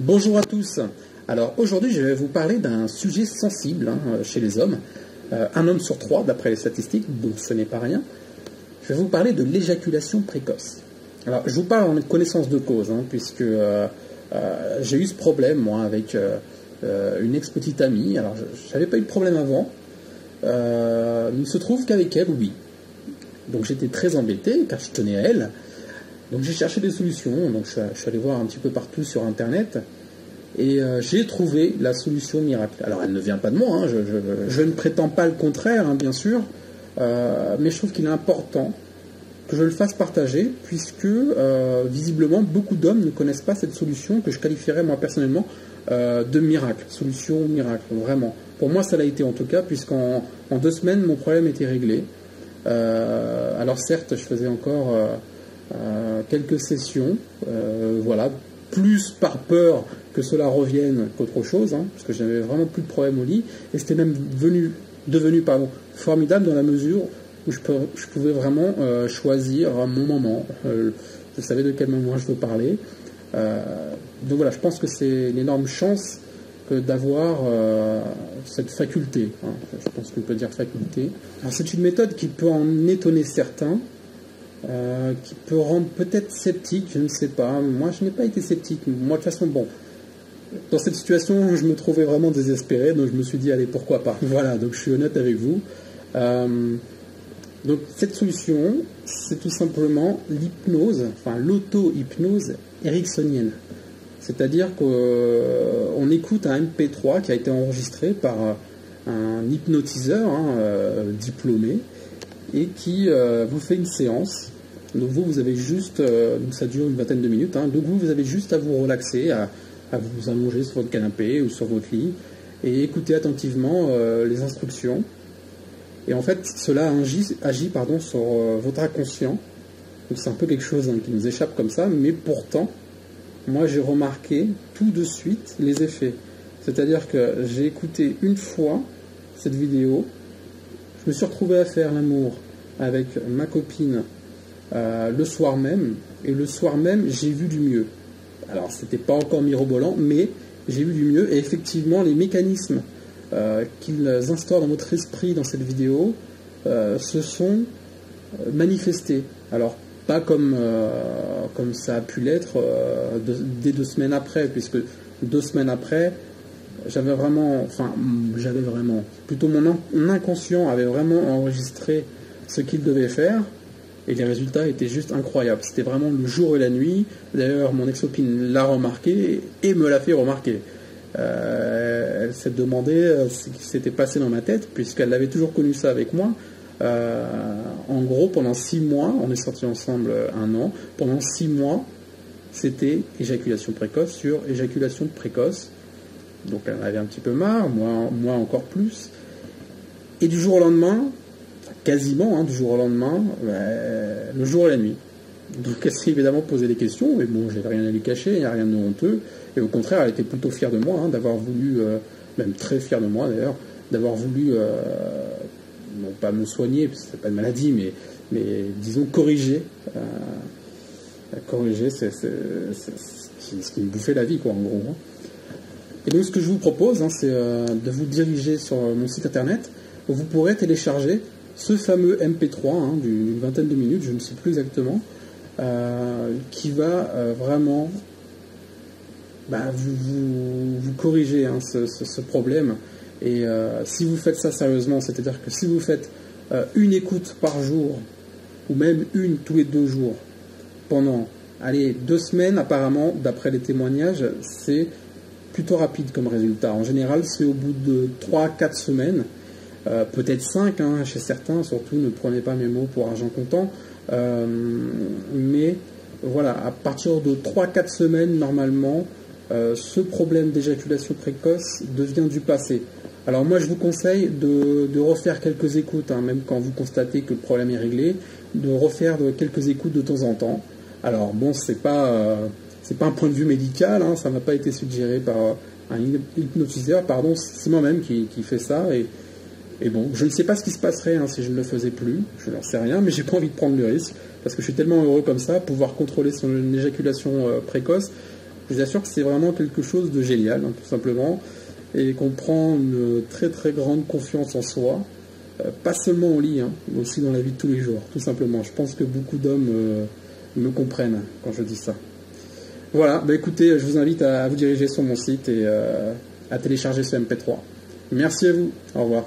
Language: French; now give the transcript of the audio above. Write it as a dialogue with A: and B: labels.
A: Bonjour à tous. Alors aujourd'hui je vais vous parler d'un sujet sensible chez les hommes. Un homme sur trois d'après les statistiques, donc ce n'est pas rien. Je vais vous parler de l'éjaculation précoce. Alors je vous parle en connaissance de cause, puisque j'ai eu ce problème moi avec une ex-petite amie. Alors je n'avais pas eu de problème avant. Il se trouve qu'avec elle, oui. Donc j'étais très embêté car je tenais à elle. Donc j'ai cherché des solutions, donc je suis allé voir un petit peu partout sur internet et j'ai trouvé la solution miracle. Alors elle ne vient pas de moi, je ne prétends pas le contraire, bien sûr, mais je trouve qu'il est important que je le fasse partager puisque visiblement beaucoup d'hommes ne connaissent pas cette solution que je qualifierais moi personnellement de miracle, solution miracle, vraiment. Pour moi ça l'a été en tout cas puisqu'en 2 semaines mon problème était réglé. Alors certes je faisais encore... quelques sessions, voilà, plus par peur que cela revienne qu'autre chose, parce que j'avais vraiment plus de problème au lit, et c'était même devenu formidable dans la mesure où je pouvais vraiment choisir mon moment, je savais de quel moment je veux parler, donc voilà, je pense que c'est une énorme chance que d'avoir cette faculté, je pense qu'on peut dire faculté. Alors c'est une méthode qui peut en étonner certains, qui peut rendre peut-être sceptique, je ne sais pas. Moi, je n'ai pas été sceptique. Moi, de toute façon, bon, dans cette situation, je me trouvais vraiment désespéré, donc je me suis dit, allez, pourquoi pas. Voilà, donc je suis honnête avec vous. Donc, cette solution, c'est tout simplement l'hypnose, enfin, l'auto-hypnose ericksonienne. C'est-à-dire qu'on écoute un MP3 qui a été enregistré par un hypnotiseur diplômé, et qui vous fait une séance. Donc vous avez juste, donc ça dure une vingtaine de minutes, donc vous avez juste à vous relaxer, à vous allonger sur votre canapé ou sur votre lit, et écouter attentivement les instructions. Et en fait, cela agit sur votre inconscient. Donc c'est un peu quelque chose qui nous échappe comme ça, mais pourtant, moi j'ai remarqué tout de suite les effets. C'est-à-dire que j'ai écouté une fois cette vidéo, je me suis retrouvé à faire l'amour avec ma copine le soir même, et le soir même, j'ai vu du mieux. Alors, c'était pas encore mirobolant, mais j'ai vu du mieux, et effectivement, les mécanismes qu'ils instaurent dans votre esprit dans cette vidéo se sont manifestés. Alors, pas comme ça a pu l'être dès 2 semaines après, puisque 2 semaines après, plutôt mon inconscient avait vraiment enregistré ce qu'il devait faire, et les résultats étaient juste incroyables. C'était vraiment le jour et la nuit. D'ailleurs, mon ex-copine l'a remarqué et me l'a fait remarquer. Elle s'est demandé ce qui s'était passé dans ma tête, puisqu'elle avait toujours connu ça avec moi. En gros, pendant 6 mois, on est sortis ensemble 1 an, pendant 6 mois, c'était éjaculation précoce sur éjaculation précoce. Donc elle en avait un petit peu marre, moi encore plus. Et du jour au lendemain, quasiment du jour au lendemain, le jour et la nuit. Donc elle s'est évidemment posé des questions, mais bon, j'avais rien à lui cacher, il n'y a rien de honteux. Et au contraire, elle était plutôt fière de moi, d'avoir voulu, même très fière de moi d'ailleurs, d'avoir voulu, non pas me soigner, parce que c'est pas une maladie, mais disons corriger. Corriger, c'est ce qui me bouffait la vie, quoi, en gros. Et donc ce que je vous propose, c'est de vous diriger sur mon site internet où vous pourrez télécharger ce fameux MP3 d'une vingtaine de minutes, je ne sais plus exactement, qui va vraiment vous corriger ce problème. Et si vous faites ça sérieusement, c'est-à-dire que si vous faites une écoute par jour, ou même une tous les 2 jours, pendant 2 semaines, apparemment, d'après les témoignages, c'est plutôt rapide comme résultat. En général, c'est au bout de 3-4 semaines, peut-être 5 chez certains, surtout ne prenez pas mes mots pour argent comptant, mais voilà, à partir de 3-4 semaines, normalement, ce problème d'éjaculation précoce devient du passé. Alors moi, je vous conseille de refaire quelques écoutes, même quand vous constatez que le problème est réglé, de refaire quelques écoutes de temps en temps. Alors bon, c'est pas un point de vue médical, ça n'a pas été suggéré par un hypnotiseur, pardon, c'est moi-même qui fait ça, et bon, je ne sais pas ce qui se passerait si je ne le faisais plus, je n'en sais rien, mais j'ai pas envie de prendre le risque, parce que je suis tellement heureux comme ça, pouvoir contrôler son éjaculation précoce, Je vous assure que c'est vraiment quelque chose de génial, hein, tout simplement, et qu'on prend une très très grande confiance en soi, pas seulement au lit, hein, mais aussi dans la vie de tous les jours, tout simplement. Je pense que beaucoup d'hommes me comprennent quand je dis ça. Voilà, bah écoutez, je vous invite à vous diriger sur mon site et à télécharger ce MP3. Merci à vous, au revoir.